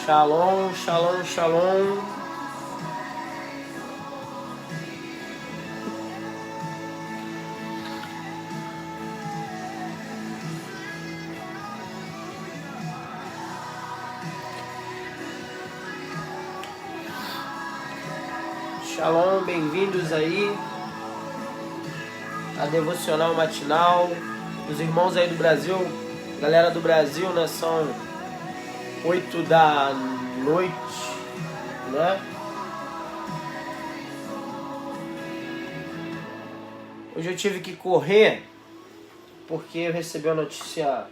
Shalom, shalom, shalom. Shalom, bem-vindos aí a Devocional Matinal. Os irmãos aí do Brasil, galera do Brasil, né? São 8 da noite, né? Hoje eu tive que correr porque eu recebi a notícia.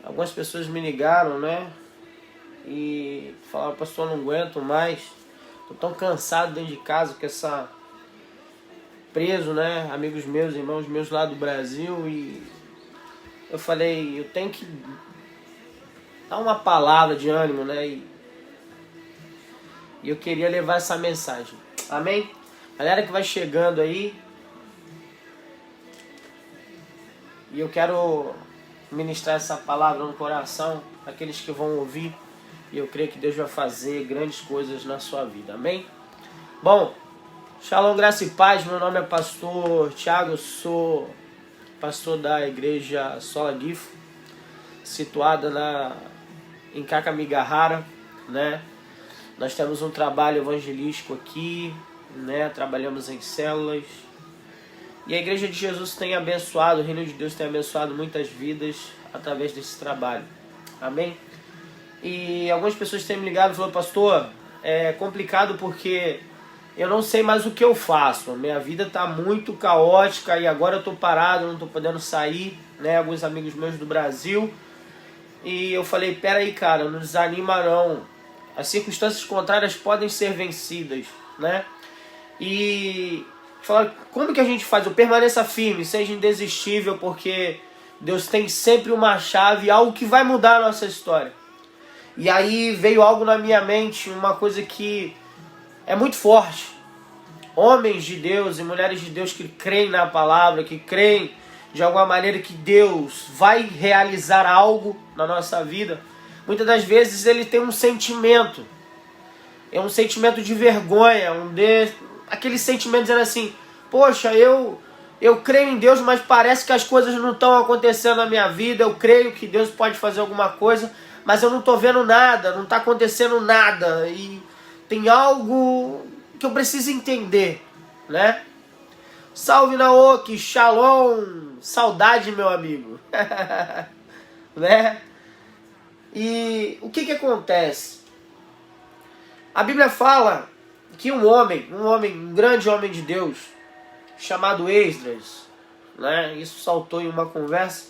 Algumas pessoas me ligaram, né? E falaram, pastor, não aguento mais. Tô tão cansado dentro de casa com essa... preso, né? Amigos meus, irmãos meus lá do Brasil. E eu falei, eu tenho que dar uma palavra de ânimo, né? E eu queria levar essa mensagem. Amém? Galera que vai chegando aí. E eu quero ministrar essa palavra no coração daqueles que vão ouvir. E eu creio que Deus vai fazer grandes coisas na sua vida. Amém? Bom, shalom, graça e paz. Meu nome é pastor Thiago. Eu sou pastor da igreja Sola Gifo, situada em Kakamegahara, né? Nós temos um trabalho evangelístico aqui, né? Trabalhamos em células. E a Igreja de Jesus tem abençoado, o Reino de Deus tem abençoado muitas vidas através desse trabalho. Amém? E algumas pessoas têm me ligado e falaram, pastor, é complicado porque eu não sei mais o que eu faço. A minha vida está muito caótica e agora eu estou parado, não estou podendo sair, né? Alguns amigos meus do Brasil. E eu falei, peraí, cara, não desanima não. As circunstâncias contrárias podem ser vencidas, né? E falaram, como que a gente faz? Eu permaneça firme, seja indesistível, porque Deus tem sempre uma chave, algo que vai mudar a nossa história. E aí veio algo na minha mente, uma coisa que é muito forte. Homens de Deus e mulheres de Deus que creem na palavra, que creem de alguma maneira que Deus vai realizar algo na nossa vida. Muitas das vezes ele tem um sentimento. É um sentimento de vergonha, aquele sentimento dizendo assim, poxa, eu creio em Deus, mas parece que as coisas não estão acontecendo na minha vida. Eu creio que Deus pode fazer alguma coisa, mas eu não estou vendo nada, não está acontecendo nada. E tem algo que eu preciso entender, né? Salve Naoki, shalom, saudade, meu amigo. Né? E o que acontece? A Bíblia fala que um grande homem de Deus, chamado Esdras, né? Isso saltou em uma conversa.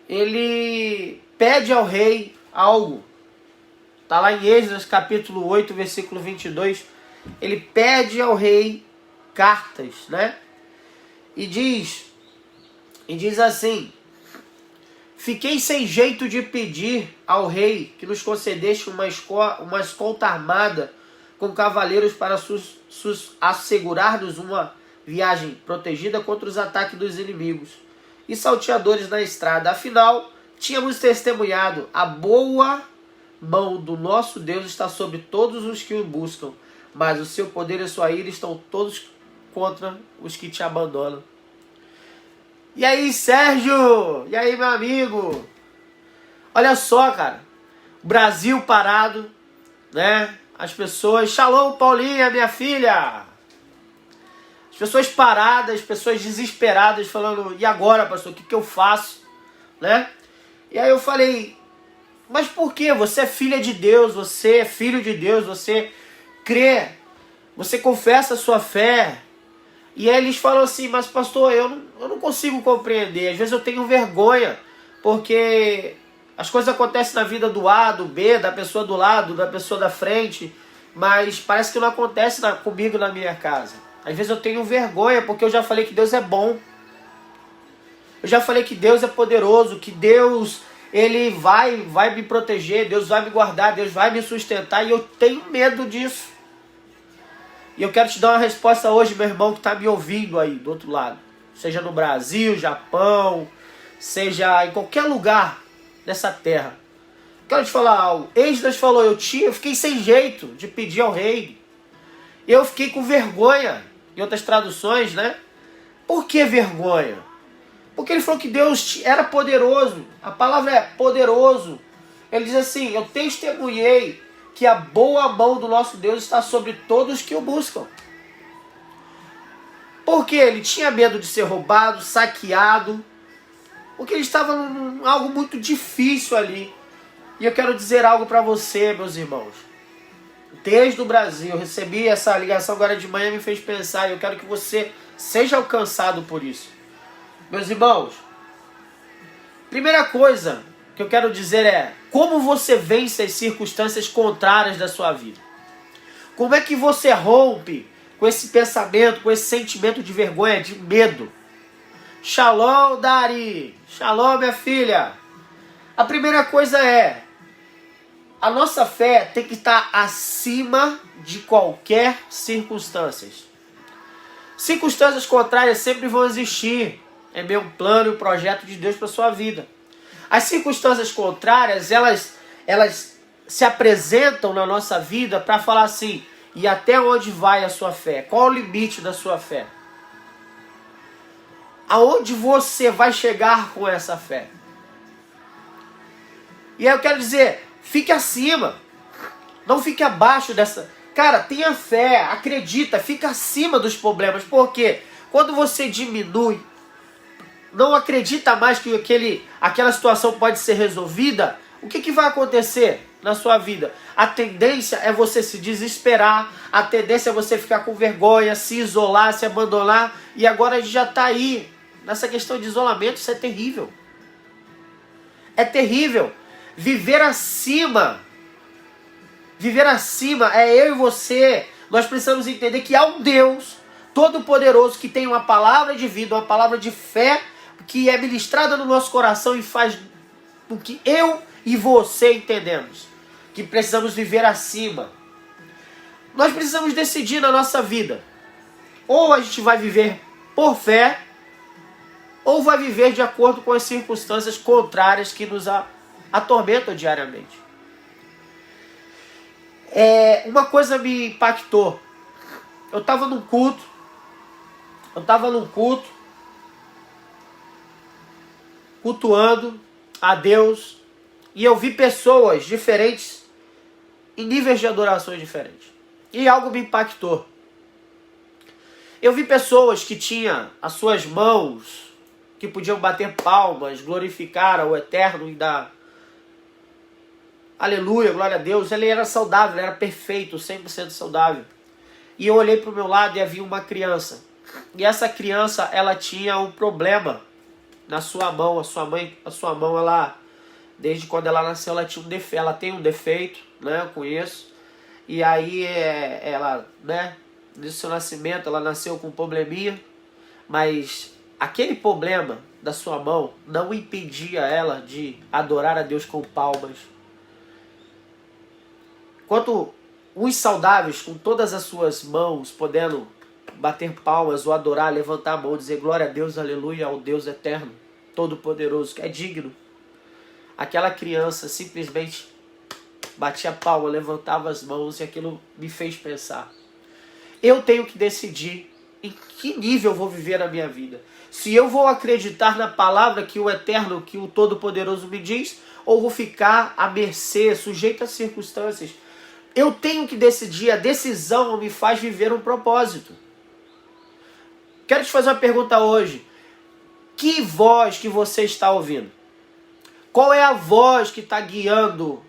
Ele pede ao rei algo. Está lá em Esdras capítulo 8, versículo 22. Ele pede ao rei cartas, né? E diz assim, fiquei sem jeito de pedir ao rei que nos concedesse uma escolta armada com cavaleiros para assegurar-nos uma viagem protegida contra os ataques dos inimigos e salteadores na estrada. Afinal, tínhamos testemunhado a boa mão do nosso Deus está sobre todos os que o buscam, mas o seu poder e a sua ira estão todos contra os que te abandonam. E aí, Sérgio? E aí, meu amigo? Olha só, cara. Brasil parado, né? As pessoas... Shalom, Paulinha, minha filha! As pessoas paradas, as pessoas desesperadas, falando, e agora, pastor, o que eu faço? Né? E aí eu falei, mas por quê? Você é filha de Deus, você é filho de Deus, você crê, você confessa a sua fé. E aí eles falam assim, mas pastor, eu não consigo compreender. Às vezes eu tenho vergonha, porque as coisas acontecem na vida do A, do B, da pessoa do lado, da pessoa da frente, mas parece que não acontece comigo na minha casa. Às vezes eu tenho vergonha, porque eu já falei que Deus é bom. Eu já falei que Deus é poderoso, que Deus, Ele vai me proteger, Deus vai me guardar, Deus vai me sustentar, e eu tenho medo disso. E eu quero te dar uma resposta hoje, meu irmão, que está me ouvindo aí do outro lado. Seja no Brasil, Japão, seja em qualquer lugar dessa terra. Quero te falar algo. Esdras falou, eu fiquei sem jeito de pedir ao rei. Eu fiquei com vergonha, em outras traduções, né? Por que vergonha? Porque ele falou que Deus era poderoso. A palavra é poderoso. Ele diz assim, eu testemunhei que a boa mão do nosso Deus está sobre todos que o buscam. Porque ele tinha medo de ser roubado, saqueado. Porque ele estava em algo muito difícil ali. E eu quero dizer algo para você, meus irmãos. Desde o Brasil, eu recebi essa ligação agora de manhã, me fez pensar, e eu quero que você seja alcançado por isso. Meus irmãos, primeira coisa que eu quero dizer é, como você vence as circunstâncias contrárias da sua vida? Como é que você rompe com esse pensamento, com esse sentimento de vergonha, de medo? Shalom, Dari! Shalom, minha filha! A primeira coisa é, a nossa fé tem que estar acima de qualquer circunstâncias. Circunstâncias contrárias sempre vão existir. É meu plano e o projeto de Deus para a sua vida. As circunstâncias contrárias, elas se apresentam na nossa vida para falar assim, e até onde vai a sua fé? Qual o limite da sua fé? Aonde você vai chegar com essa fé? E aí eu quero dizer, fique acima. Não fique abaixo dessa... Cara, tenha fé, acredita, fica acima dos problemas. Porque quando você diminui, não acredita mais que aquela situação pode ser resolvida, o que vai acontecer na sua vida? A tendência é você se desesperar, a tendência é você ficar com vergonha, se isolar, se abandonar. E agora a gente já está aí. Nessa questão de isolamento, isso é terrível. É terrível. Viver acima é eu e você. Nós precisamos entender que há um Deus todo-poderoso que tem uma palavra de vida, uma palavra de fé que é ministrada no nosso coração e faz com que eu e você entendemos que precisamos viver acima. Nós precisamos decidir na nossa vida. Ou a gente vai viver por fé, ou vai viver de acordo com as circunstâncias contrárias que nos atormentam diariamente. Uma coisa me impactou. Eu estava num culto, cultuando a Deus, e eu vi pessoas diferentes, em níveis de adorações diferentes. E algo me impactou. Eu vi pessoas que tinham as suas mãos, que podiam bater palmas, glorificar ao Eterno e dar aleluia, glória a Deus. Ele era saudável, ele era perfeito, 100% saudável. E eu olhei para o meu lado e havia uma criança. E essa criança, ela tinha um problema na sua mão. A sua mão, ela, desde quando ela nasceu, ela tinha um defeito. Ela tem um defeito, né? Eu conheço. E aí, ela, né? Desde o seu nascimento, ela nasceu com um probleminha. Mas aquele problema da sua mão não impedia ela de adorar a Deus com palmas. Enquanto uns saudáveis, com todas as suas mãos, podendo bater palmas ou adorar, levantar a mão, dizer glória a Deus, aleluia, ao Deus eterno, todo-poderoso, que é digno. Aquela criança simplesmente batia a palma, levantava as mãos, e aquilo me fez pensar. Eu tenho que decidir em que nível eu vou viver a minha vida. Se eu vou acreditar na palavra que o Eterno, que o Todo-Poderoso me diz, ou vou ficar à mercê, sujeito às circunstâncias. Eu tenho que decidir, a decisão me faz viver um propósito. Quero te fazer uma pergunta hoje. Que voz que você está ouvindo? Qual é a voz que está guiando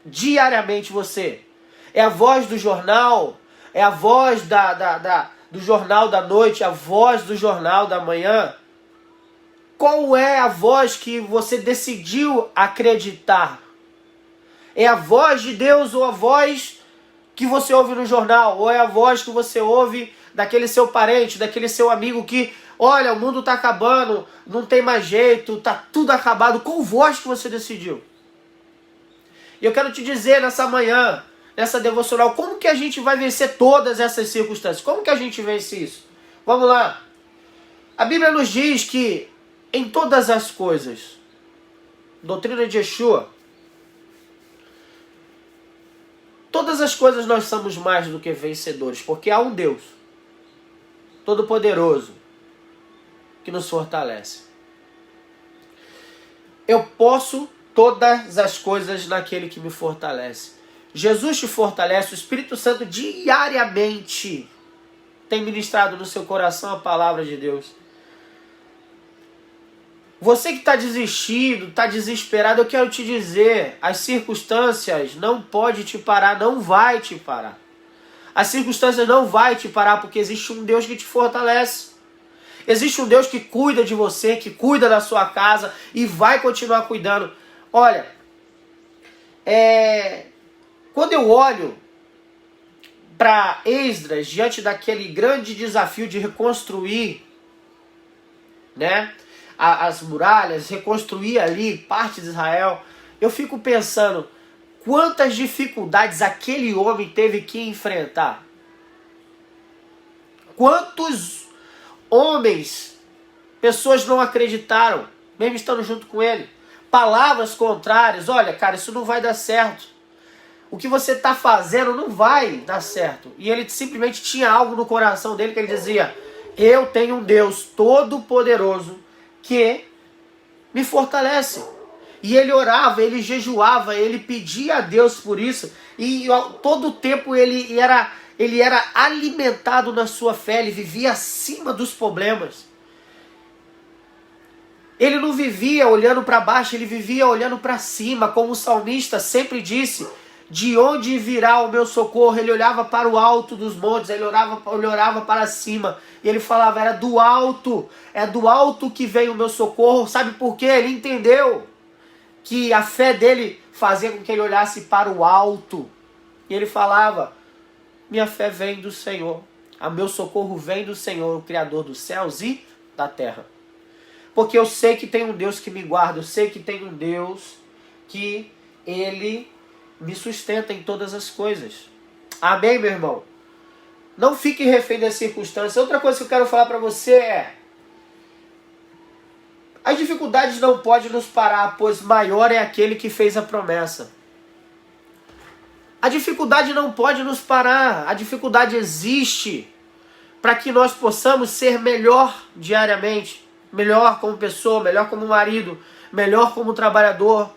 diariamente você? É a voz do jornal? É a voz do jornal da noite? A voz do jornal da manhã? Qual é a voz que você decidiu acreditar? É a voz de Deus ou a voz que você ouve no jornal? Ou é a voz que você ouve daquele seu parente, daquele seu amigo que, olha, o mundo está acabando, não tem mais jeito, está tudo acabado. Qual voz que você decidiu? E eu quero te dizer nessa manhã, nessa devocional, como que a gente vai vencer todas essas circunstâncias? Como que a gente vence isso? Vamos lá. A Bíblia nos diz que em todas as coisas. Doutrina de Yeshua. Todas as coisas nós somos mais do que vencedores, porque há um Deus Todo-Poderoso que nos fortalece. Eu posso todas as coisas naquele que me fortalece. Jesus te fortalece, o Espírito Santo diariamente tem ministrado no seu coração a palavra de Deus. Você que está desistido, está desesperado, eu quero te dizer, as circunstâncias não podem te parar, não vai te parar. As circunstâncias não vai te parar, porque existe um Deus que te fortalece. Existe um Deus que cuida de você, que cuida da sua casa e vai continuar cuidando. Olha, quando eu olho para Esdras, diante daquele grande desafio de reconstruir, né, as muralhas, reconstruir ali parte de Israel, eu fico pensando quantas dificuldades aquele homem teve que enfrentar. Quantos homens, pessoas não acreditaram, mesmo estando junto com ele. Palavras contrárias, olha cara, isso não vai dar certo. O que você está fazendo não vai dar certo. E ele simplesmente tinha algo no coração dele que ele dizia, eu tenho um Deus todo-poderoso que me fortalece. E ele orava, ele jejuava, ele pedia a Deus por isso. E todo o tempo ele era alimentado na sua fé, ele vivia acima dos problemas. Ele não vivia olhando para baixo, ele vivia olhando para cima, como o salmista sempre disse, de onde virá o meu socorro? Ele olhava para o alto dos montes, ele olhava para cima, e ele falava, é do alto que vem o meu socorro. Sabe por quê? Ele entendeu que a fé dele fazia com que ele olhasse para o alto, e ele falava, minha fé vem do Senhor, o meu socorro vem do Senhor, o Criador dos céus e da terra. Porque eu sei que tem um Deus que me guarda, eu sei que tem um Deus que Ele me sustenta em todas as coisas. Amém, meu irmão? Não fique refém das circunstâncias. Outra coisa que eu quero falar para você é, as dificuldades não podem nos parar, pois maior é aquele que fez a promessa. A dificuldade não pode nos parar, a dificuldade existe para que nós possamos ser melhor diariamente. Melhor como pessoa, melhor como marido, melhor como trabalhador.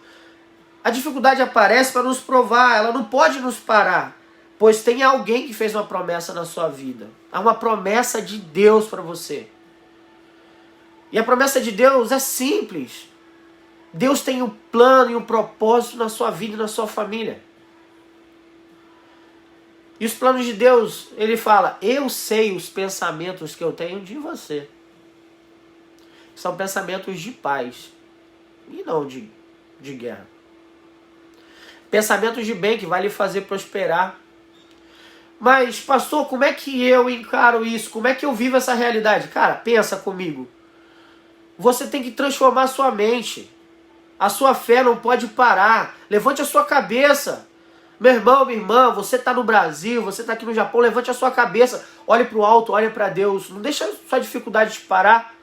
A dificuldade aparece para nos provar, ela não pode nos parar, pois tem alguém que fez uma promessa na sua vida. Há uma promessa de Deus para você. E a promessa de Deus é simples. Deus tem um plano e um propósito na sua vida e na sua família. E os planos de Deus, ele fala, eu sei os pensamentos que eu tenho de você. São pensamentos de paz e não de guerra. Pensamentos de bem que vai lhe fazer prosperar. Mas, pastor, como é que eu encaro isso? Como é que eu vivo essa realidade? Cara, pensa comigo. Você tem que transformar a sua mente. A sua fé não pode parar. Levante a sua cabeça. Meu irmão, minha irmã, você está no Brasil, você está aqui no Japão, levante a sua cabeça. Olhe para o alto, olhe para Deus. Não deixa a sua dificuldade te parar.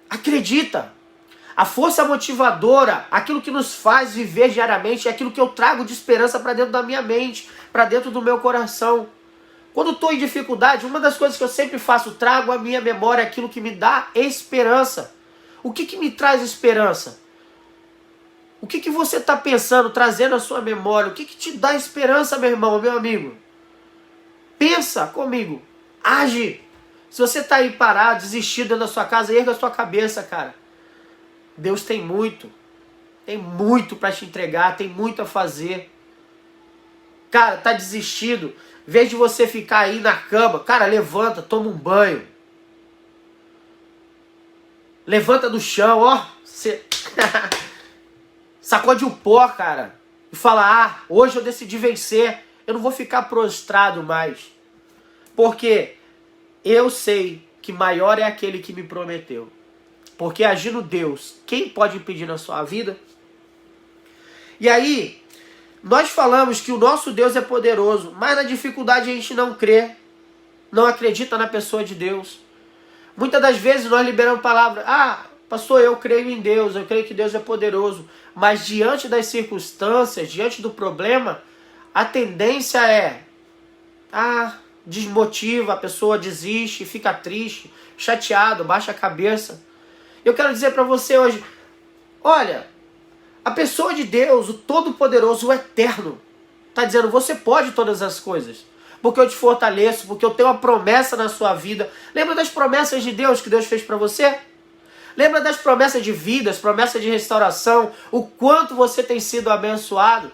Acredita. A força motivadora, aquilo que nos faz viver diariamente, é aquilo que eu trago de esperança para dentro da minha mente, para dentro do meu coração. Quando estou em dificuldade, uma das coisas que eu sempre faço, trago à minha memória aquilo que me dá esperança. O que me traz esperança? O que você está pensando, trazendo à sua memória? O que te dá esperança, meu irmão, meu amigo? Pensa comigo. Age. Se você está aí parado, desistido dentro da sua casa, erga a sua cabeça, cara. Deus tem muito para te entregar, tem muito a fazer. Cara, tá desistido. Em vez de você ficar aí na cama, cara, levanta, toma um banho. Levanta do chão, ó. Você... Sacode o pó, cara. E fala, hoje eu decidi vencer. Eu não vou ficar prostrado mais. Porque eu sei que maior é aquele que me prometeu. Porque agindo Deus, quem pode impedir na sua vida? E aí, nós falamos que o nosso Deus é poderoso, mas na dificuldade a gente não crê, não acredita na pessoa de Deus. Muitas das vezes nós liberamos palavras, Pastor, eu creio em Deus, eu creio que Deus é poderoso, mas diante das circunstâncias, diante do problema, a tendência é, desmotiva, a pessoa desiste, fica triste, chateado, baixa a cabeça. Eu quero dizer para você hoje, olha, a pessoa de Deus, o Todo-Poderoso, o Eterno, está dizendo, você pode todas as coisas, porque eu te fortaleço, porque eu tenho uma promessa na sua vida. Lembra das promessas de Deus que Deus fez para você? Lembra das promessas de vida, as promessas de restauração, o quanto você tem sido abençoado?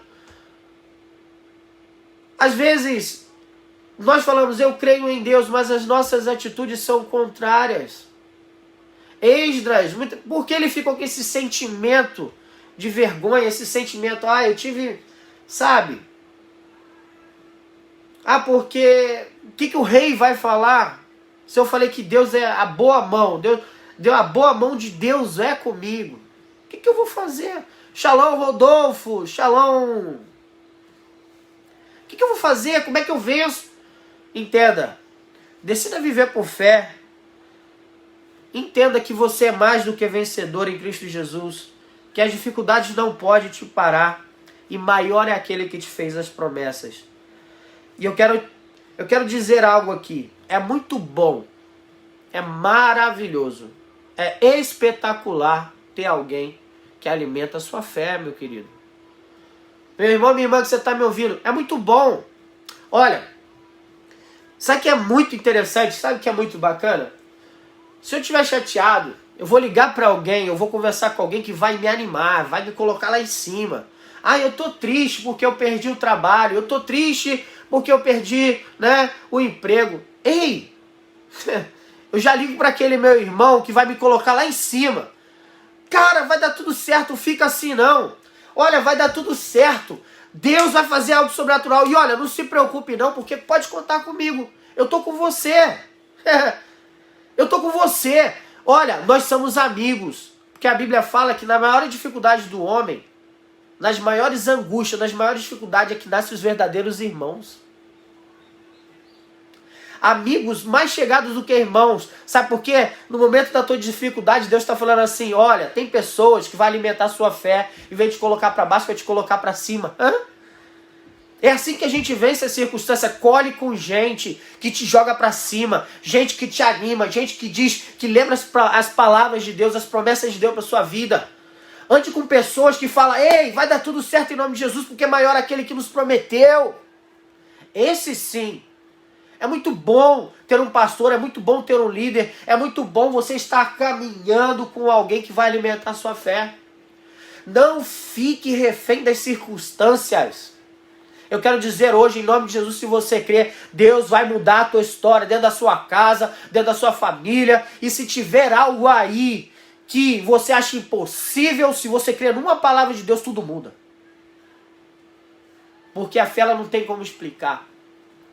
Às vezes, nós falamos, eu creio em Deus, mas as nossas atitudes são contrárias. Esdras, porque ele ficou com esse sentimento de vergonha, esse sentimento, eu tive, sabe? Porque o que o rei vai falar? Se eu falei que Deus é a boa mão, a boa mão de Deus é comigo. O que eu vou fazer? Shalom, Rodolfo, shalom. O que eu vou fazer? Como é que eu venço? Entenda, decida viver por fé. Entenda que você é mais do que vencedor em Cristo Jesus. Que as dificuldades não podem te parar. E maior é aquele que te fez as promessas. E eu quero dizer algo aqui. É muito bom. É maravilhoso. É espetacular ter alguém que alimenta a sua fé, meu querido. Meu irmão, minha irmã, que você está me ouvindo. É muito bom. Olha, sabe o que é muito interessante? Sabe o que é muito bacana? Se eu estiver chateado, eu vou ligar para alguém, eu vou conversar com alguém que vai me animar, vai me colocar lá em cima. Eu tô triste porque eu perdi o trabalho, eu tô triste porque eu perdi, o emprego. Ei, eu já ligo para aquele meu irmão que vai me colocar lá em cima. Cara, vai dar tudo certo, fica assim não. Olha, vai dar tudo certo. Deus vai fazer algo sobrenatural. E olha, não se preocupe não, porque pode contar comigo. Eu tô com você. Eu tô com você. Olha, nós somos amigos. Porque a Bíblia fala que na maior dificuldade do homem, nas maiores angústias, nas maiores dificuldades é que nascem os verdadeiros irmãos. Amigos mais chegados do que irmãos. Sabe por quê? No momento da tua dificuldade, Deus está falando assim, olha, tem pessoas que vão alimentar a sua fé, em vez de te colocar para baixo, vai te colocar para cima. É assim que a gente vence a circunstância. Colhe com gente que te joga para cima, gente que te anima, gente que diz, que lembra as palavras de Deus, as promessas de Deus para sua vida. Ande com pessoas que falam, ei, vai dar tudo certo em nome de Jesus, porque é maior aquele que nos prometeu. Esse sim. É muito bom ter um pastor, é muito bom ter um líder, é muito bom você estar caminhando com alguém que vai alimentar a sua fé. Não fique refém das circunstâncias. Eu quero dizer hoje, em nome de Jesus, se você crer, Deus vai mudar a tua história dentro da sua casa, dentro da sua família. E se tiver algo aí que você acha impossível, se você crer numa palavra de Deus, tudo muda. Porque a fé ela não tem como explicar.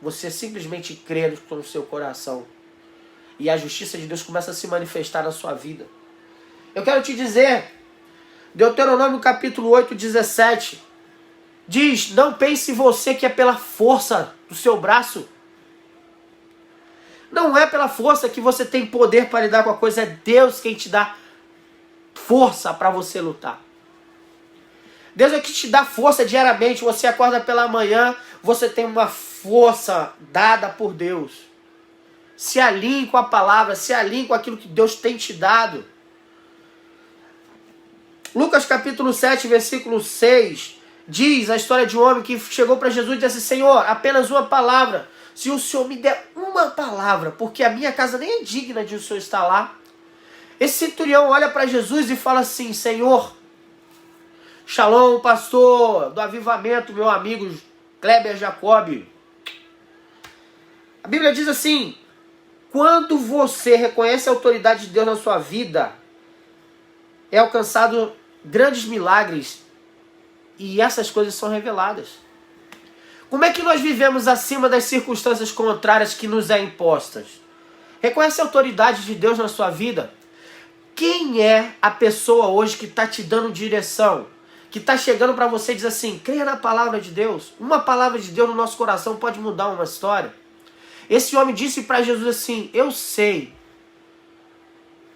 Você simplesmente crê com o seu coração. E a justiça de Deus começa a se manifestar na sua vida. Eu quero te dizer, Deuteronômio capítulo 8, 17, diz, não pense você que é pela força do seu braço. Não é pela força que você tem poder para lidar com a coisa, é Deus quem te dá força para você lutar. Deus é que te dá força diariamente. Você acorda pela manhã, você tem uma força dada por Deus. Se alinhe com a palavra, se alinhe com aquilo que Deus tem te dado. Lucas capítulo 7, versículo 6, diz a história de um homem que chegou para Jesus e disse assim, Senhor, apenas uma palavra. Se o Senhor me der uma palavra, porque a minha casa nem é digna de o Senhor estar lá. Esse centurião olha para Jesus e fala assim, Senhor, shalom, pastor do avivamento, meu amigo Kleber Jacob. A Bíblia diz assim, quando você reconhece a autoridade de Deus na sua vida, é alcançado grandes milagres e essas coisas são reveladas. Como é que nós vivemos acima das circunstâncias contrárias que nos é impostas? Reconhece a autoridade de Deus na sua vida? Quem é a pessoa hoje que está te dando direção? Que está chegando para você e diz assim, creia na palavra de Deus. Uma palavra de Deus no nosso coração pode mudar uma história. Esse homem disse para Jesus assim, eu sei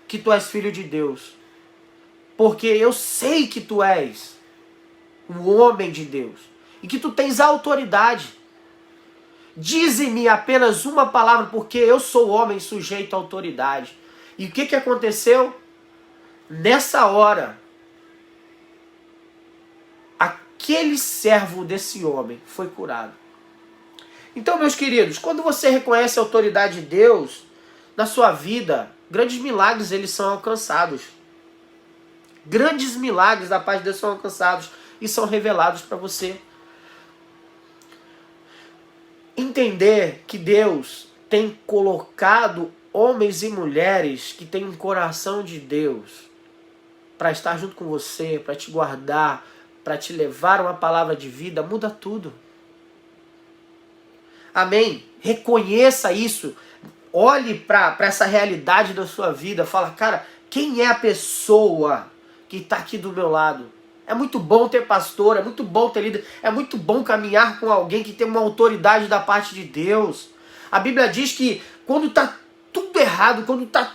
que tu és filho de Deus. porque eu sei que tu és um homem de Deus e que tu tens autoridade. Dize-me apenas uma palavra, porque eu sou homem sujeito à autoridade. E o que aconteceu? Nessa hora, aquele servo desse homem foi curado. Então, meus queridos, quando você reconhece a autoridade de Deus na sua vida, grandes milagres eles são alcançados. Grandes milagres da paz de Deus são alcançados e são revelados para você. Entender que Deus tem colocado homens e mulheres que têm um coração de Deus para estar junto com você, para te guardar, para te levar uma palavra de vida, muda tudo. Amém? Reconheça isso. Olhe para essa realidade da sua vida. Fala, cara, quem é a pessoa que está aqui do meu lado? É muito bom ter pastor, é muito bom ter líder, é muito bom caminhar com alguém que tem uma autoridade da parte de Deus. A Bíblia diz que quando está tudo errado, quando está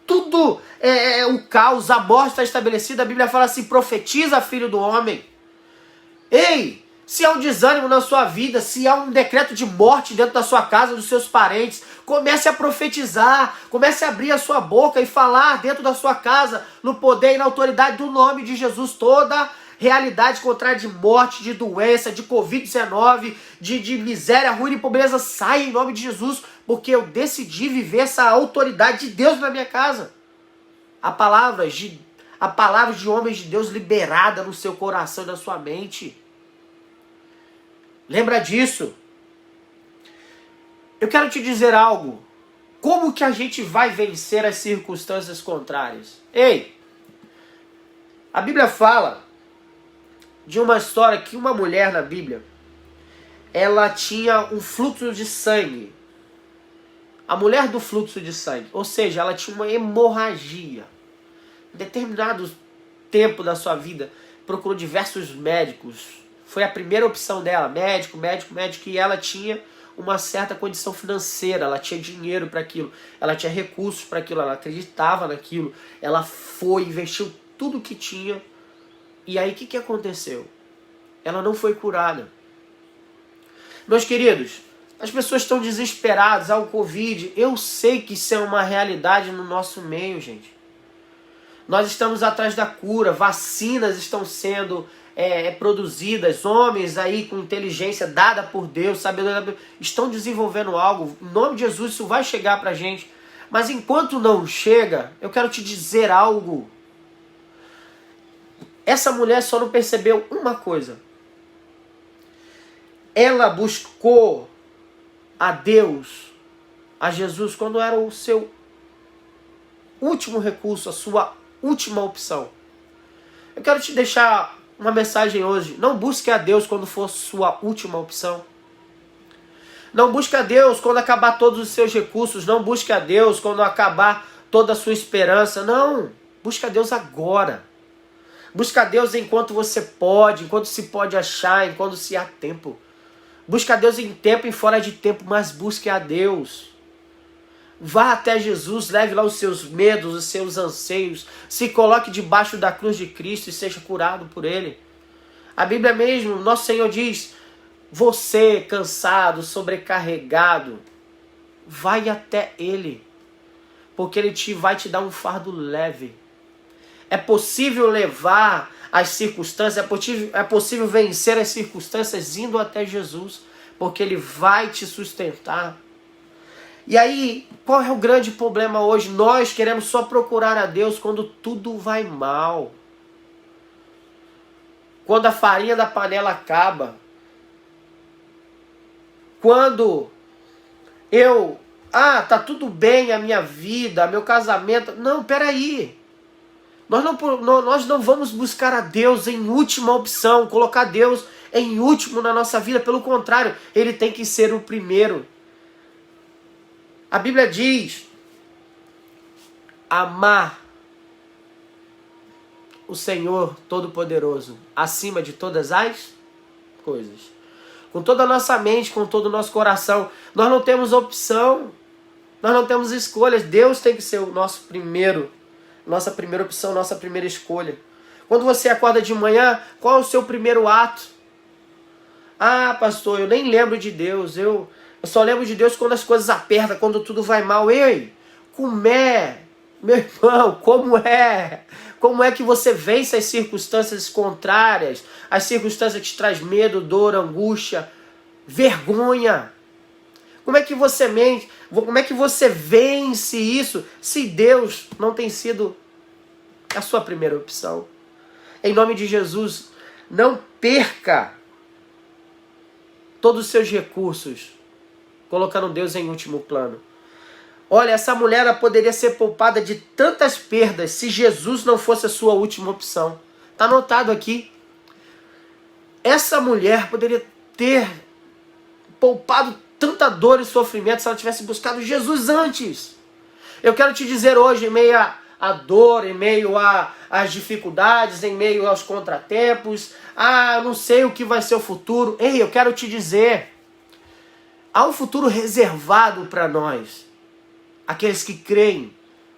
tudo o caos, a morte está estabelecida, a Bíblia fala assim, profetiza, filho do homem. Ei, se há um desânimo na sua vida, se há um decreto de morte dentro da sua casa, dos seus parentes, comece a profetizar, comece a abrir a sua boca e falar dentro da sua casa, no poder e na autoridade do nome de Jesus, toda realidade contrária de morte, de doença, de Covid-19, de miséria, ruína e pobreza, sai em nome de Jesus, porque eu decidi viver essa autoridade de Deus na minha casa. A palavra de homens de Deus liberada no seu coração e na sua mente. Lembra disso. Eu quero te dizer algo. Como que a gente vai vencer as circunstâncias contrárias? Ei, a Bíblia fala de uma história que uma mulher na Bíblia, ela tinha um fluxo de sangue. A mulher do fluxo de sangue, ou seja, ela tinha uma hemorragia. Em determinado tempo da sua vida, procurou diversos médicos. Foi a primeira opção dela, médico, e ela tinha uma certa condição financeira, ela tinha dinheiro para aquilo, ela tinha recursos para aquilo, ela acreditava naquilo, ela foi, investiu tudo que tinha, e aí o que aconteceu? Ela não foi curada. Meus queridos, as pessoas estão desesperadas ao Covid, eu sei que isso é uma realidade no nosso meio, gente. Nós estamos atrás da cura, vacinas estão sendo produzidas, homens aí com inteligência dada por Deus, sabedoria, estão desenvolvendo algo, em nome de Jesus isso vai chegar pra gente, mas enquanto não chega, eu quero te dizer algo. Essa mulher só não percebeu uma coisa, ela buscou a Deus, a Jesus, quando era o seu último recurso, a sua última opção. Eu quero te deixar uma mensagem hoje. Não busque a Deus quando for sua última opção. Não busque a Deus quando acabar todos os seus recursos. Não busque a Deus quando acabar toda a sua esperança. Não. Busque a Deus agora. Busque a Deus enquanto você pode, enquanto se pode achar, enquanto se há tempo. Busque a Deus em tempo e fora de tempo, mas busque a Deus. Vá até Jesus, leve lá os seus medos, os seus anseios, se coloque debaixo da cruz de Cristo e seja curado por Ele. A Bíblia mesmo, nosso Senhor diz, você cansado, sobrecarregado, vai até Ele, porque Ele vai te dar um fardo leve. É possível levar as circunstâncias, é possível vencer as circunstâncias indo até Jesus, porque Ele vai te sustentar. E aí, qual é o grande problema hoje? Nós queremos só procurar a Deus quando tudo vai mal. Quando a farinha da panela acaba. Quando tá tudo bem a minha vida, meu casamento. Não, peraí. Nós não vamos buscar a Deus em última opção, colocar Deus em último na nossa vida. Pelo contrário, Ele tem que ser o primeiro. A Bíblia diz, amar o Senhor Todo-Poderoso acima de todas as coisas. Com toda a nossa mente, com todo o nosso coração. Nós não temos opção, nós não temos escolhas. Deus tem que ser o nosso primeiro nossa primeira opção, nossa primeira escolha. Quando você acorda de manhã, qual é o seu primeiro ato? Ah, pastor, eu nem lembro de Deus. Eu só lembro de Deus quando as coisas apertam, quando tudo vai mal. Ei, como é? Meu irmão, como é? Como é que você vence as circunstâncias contrárias? As circunstâncias que te traz medo, dor, angústia, vergonha? Como é que você mente? Como é que você vence isso se Deus não tem sido a sua primeira opção? Em nome de Jesus, não perca todos os seus recursos colocando Deus em último plano. Olha, essa mulher ela poderia ser poupada de tantas perdas se Jesus não fosse a sua última opção. Está anotado aqui. Essa mulher poderia ter poupado tanta dor e sofrimento se ela tivesse buscado Jesus antes. Eu quero te dizer hoje, em meio à dor, em meio às dificuldades, em meio aos contratempos, eu não sei o que vai ser o futuro. Ei, eu quero te dizer, há um futuro reservado para nós. Aqueles que creem,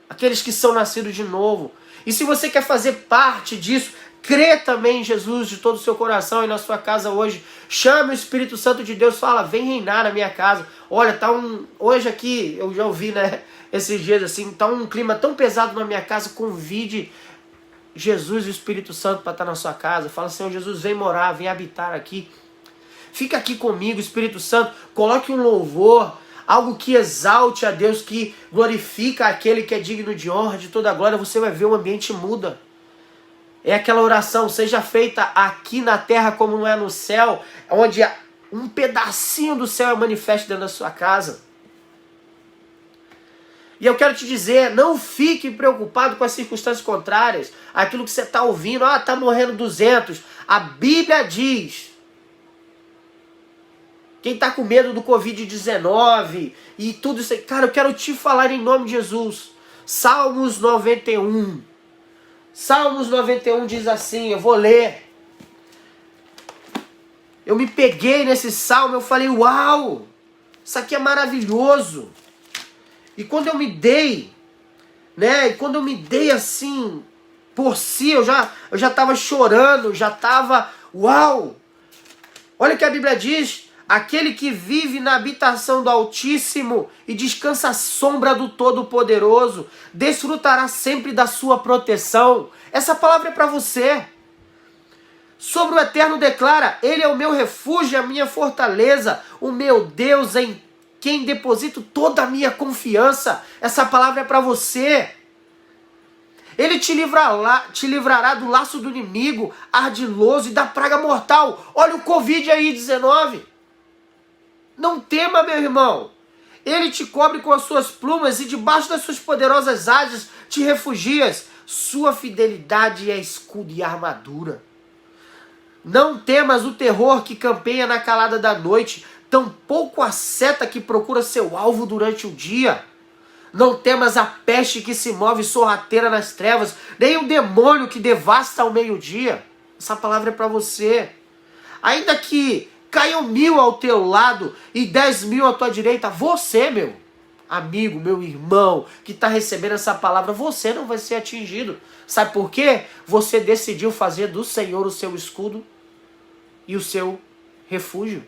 aqueles que são nascidos de novo. E se você quer fazer parte disso, crê também em Jesus de todo o seu coração e na sua casa hoje. Chame o Espírito Santo de Deus, fala, vem reinar na minha casa. Olha, hoje aqui, eu já ouvi, né, esses dias assim, tá um clima tão pesado na minha casa, convide Jesus e o Espírito Santo para estar na sua casa. Fala, Senhor Jesus, vem morar, vem habitar aqui. Fica aqui comigo, Espírito Santo, coloque um louvor, algo que exalte a Deus, que glorifica aquele que é digno de honra, de toda a glória. Você vai ver o ambiente muda. É aquela oração, seja feita aqui na terra como não é no céu, onde um pedacinho do céu é manifesto dentro da sua casa. E eu quero te dizer, não fique preocupado com as circunstâncias contrárias, aquilo que você está ouvindo, está morrendo 200. A Bíblia diz, quem está com medo do Covid-19 e tudo isso aí, cara, eu quero te falar em nome de Jesus. Salmos 91. Salmos 91 diz assim, eu vou ler. Eu me peguei nesse salmo, eu falei, uau, isso aqui é maravilhoso. E quando eu me dei, né, assim, por si, eu já estava chorando, já estava, uau. Olha o que a Bíblia diz. Aquele que vive na habitação do Altíssimo e descansa à sombra do Todo-Poderoso, desfrutará sempre da sua proteção. Essa palavra é para você. Sobre o Eterno declara, Ele é o meu refúgio, a minha fortaleza, o meu Deus em quem deposito toda a minha confiança. Essa palavra é para você. Ele te livrará do laço do inimigo, ardiloso e da praga mortal. Olha o Covid aí, 19. Não tema, meu irmão. Ele te cobre com as suas plumas e debaixo das suas poderosas asas te refugias. Sua fidelidade é escudo e armadura. Não temas o terror que campeia na calada da noite, tampouco a seta que procura seu alvo durante o dia. Não temas a peste que se move sorrateira nas trevas, nem o demônio que devasta ao meio-dia. Essa palavra é para você. Ainda que caiam 1000 ao teu lado e 10.000 à tua direita, você, meu amigo, meu irmão, que está recebendo essa palavra, você não vai ser atingido. Sabe por quê? Você decidiu fazer do Senhor o seu escudo e o seu refúgio.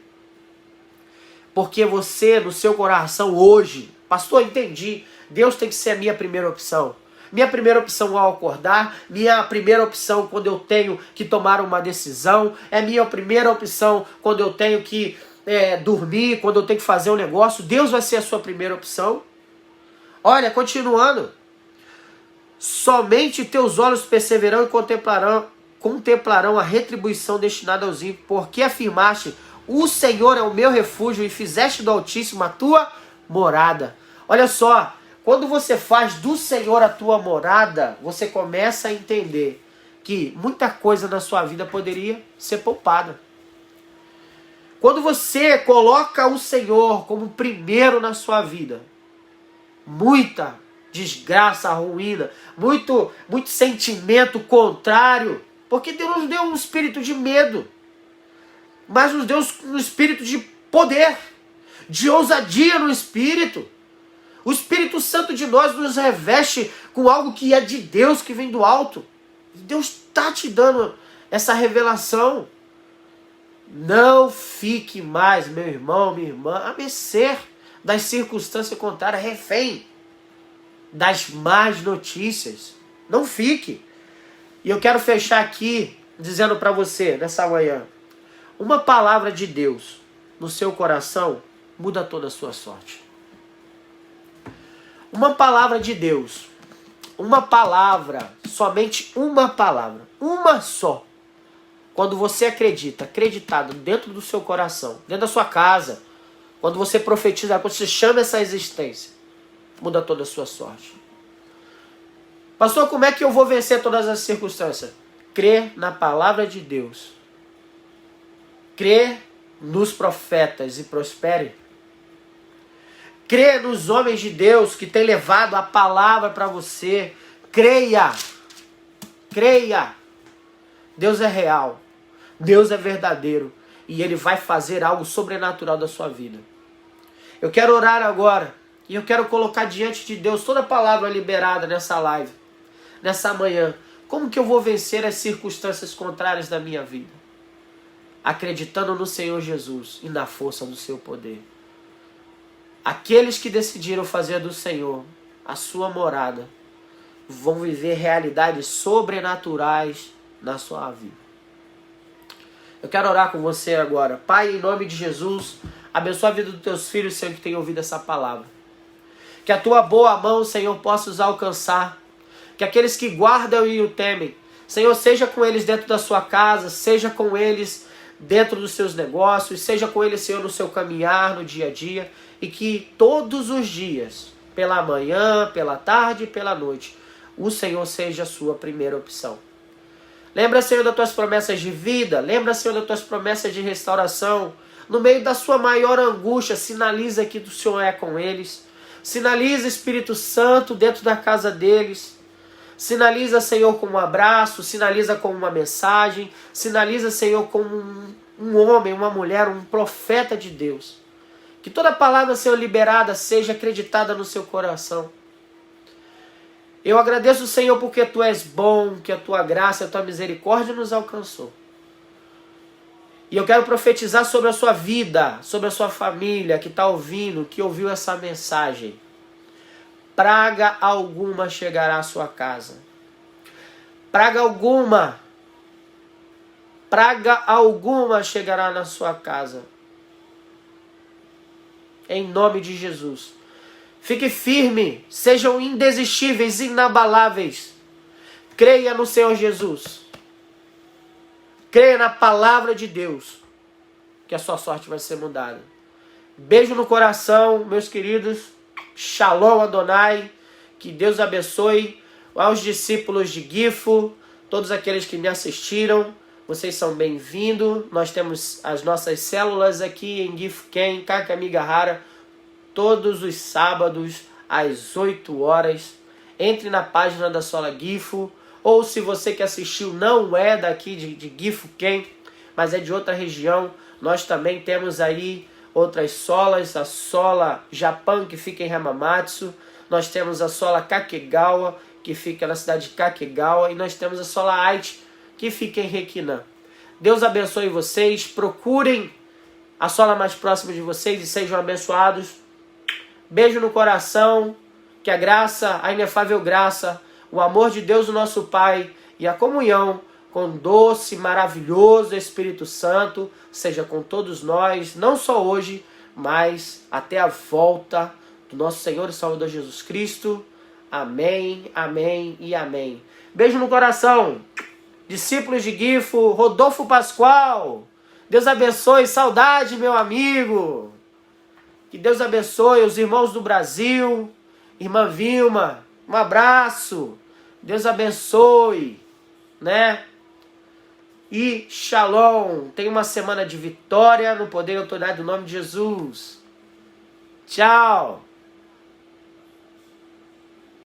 Porque você, no seu coração hoje, pastor, entendi, Deus tem que ser a minha primeira opção. Minha primeira opção ao acordar, minha primeira opção quando eu tenho que tomar uma decisão, é minha primeira opção quando eu tenho que dormir, quando eu tenho que fazer um negócio. Deus vai ser a sua primeira opção. Olha, continuando. Somente teus olhos perseverarão e contemplarão a retribuição destinada aos ímpios, porque afirmaste, o Senhor é o meu refúgio e fizeste do Altíssimo a tua morada. Olha só. Quando você faz do Senhor a tua morada, você começa a entender que muita coisa na sua vida poderia ser poupada. Quando você coloca o Senhor como primeiro na sua vida, muita desgraça, ruína, muito sentimento contrário, porque Deus nos deu um espírito de medo, mas nos deu um espírito de poder, de ousadia no espírito. O Espírito Santo de nós nos reveste com algo que é de Deus, que vem do alto. Deus está te dando essa revelação. Não fique mais, meu irmão, minha irmã, a mercê das circunstâncias contrárias, refém das más notícias. Não fique. E eu quero fechar aqui dizendo para você, nessa manhã, uma palavra de Deus no seu coração muda toda a sua sorte. Uma palavra de Deus, uma palavra, somente uma palavra, uma só. Quando você acreditado dentro do seu coração, dentro da sua casa, quando você profetiza, quando você chama essa existência, muda toda a sua sorte. Pastor, como é que eu vou vencer todas as circunstâncias? Crê na palavra de Deus. Crê nos profetas e prospere. Crê nos homens de Deus que têm levado a palavra para você. Creia. Creia. Deus é real. Deus é verdadeiro. E Ele vai fazer algo sobrenatural da sua vida. Eu quero orar agora. E eu quero colocar diante de Deus toda a palavra liberada nessa live. Nessa manhã. Como que eu vou vencer as circunstâncias contrárias da minha vida? Acreditando no Senhor Jesus e na força do seu poder. Aqueles que decidiram fazer do Senhor a sua morada vão viver realidades sobrenaturais na sua vida. Eu quero orar com você agora. Pai, em nome de Jesus, abençoa a vida dos teus filhos, Senhor, que tem ouvido essa palavra. Que a tua boa mão, Senhor, possa os alcançar. Que aqueles que guardam e o temem, Senhor, seja com eles dentro da sua casa, seja com eles dentro dos seus negócios, seja com eles, Senhor, no seu caminhar, no dia a dia. E que todos os dias, pela manhã, pela tarde e pela noite, o Senhor seja a sua primeira opção. Lembra, Senhor, das tuas promessas de vida. Lembra, Senhor, das tuas promessas de restauração. No meio da sua maior angústia, sinaliza que o Senhor é com eles. Sinaliza, Espírito Santo, dentro da casa deles. Sinaliza, Senhor, com um abraço. Sinaliza com uma mensagem. Sinaliza, Senhor, como um homem, uma mulher, um profeta de Deus. Que toda palavra, Senhor, liberada seja acreditada no seu coração. Eu agradeço, Senhor, porque Tu és bom, que a Tua graça, a Tua misericórdia nos alcançou. E eu quero profetizar sobre a sua vida, sobre a sua família que está ouvindo, que ouviu essa mensagem. Praga alguma chegará à sua casa. Praga alguma chegará na sua casa. Em nome de Jesus. Fique firme, sejam indesistíveis, inabaláveis. Creia no Senhor Jesus. Creia na palavra de Deus, que a sua sorte vai ser mudada. Beijo no coração, meus queridos. Shalom Adonai. Que Deus abençoe aos discípulos de Gifo, todos aqueles que me assistiram. Vocês são bem-vindos. Nós temos as nossas células aqui em Gifuken, Kakamigahara, todos os sábados, às 8 horas. Entre na página da Sola Gifo. Ou se você que assistiu não é daqui de Gifuken, mas é de outra região, nós também temos aí outras solas. A Sola Japan, que fica em Hamamatsu. Nós temos a Sola Kakegawa, que fica na cidade de Kakegawa. E nós temos a Sola Aichi, que fica em Requinã. Deus abençoe vocês. Procurem a sola mais próxima de vocês e sejam abençoados. Beijo no coração. Que a graça, a inefável graça, o amor de Deus, o nosso Pai, e a comunhão com o doce, maravilhoso Espírito Santo seja com todos nós, não só hoje, mas até a volta do nosso Senhor e Salvador Jesus Cristo. Amém, amém e amém. Beijo no coração. Discípulos de Gifo, Rodolfo Pascoal. Deus abençoe, saudade, meu amigo. Que Deus abençoe os irmãos do Brasil. Irmã Vilma, um abraço. Deus abençoe, né? E shalom. Tenha uma semana de vitória no poder e autoridade do nome de Jesus. Tchau.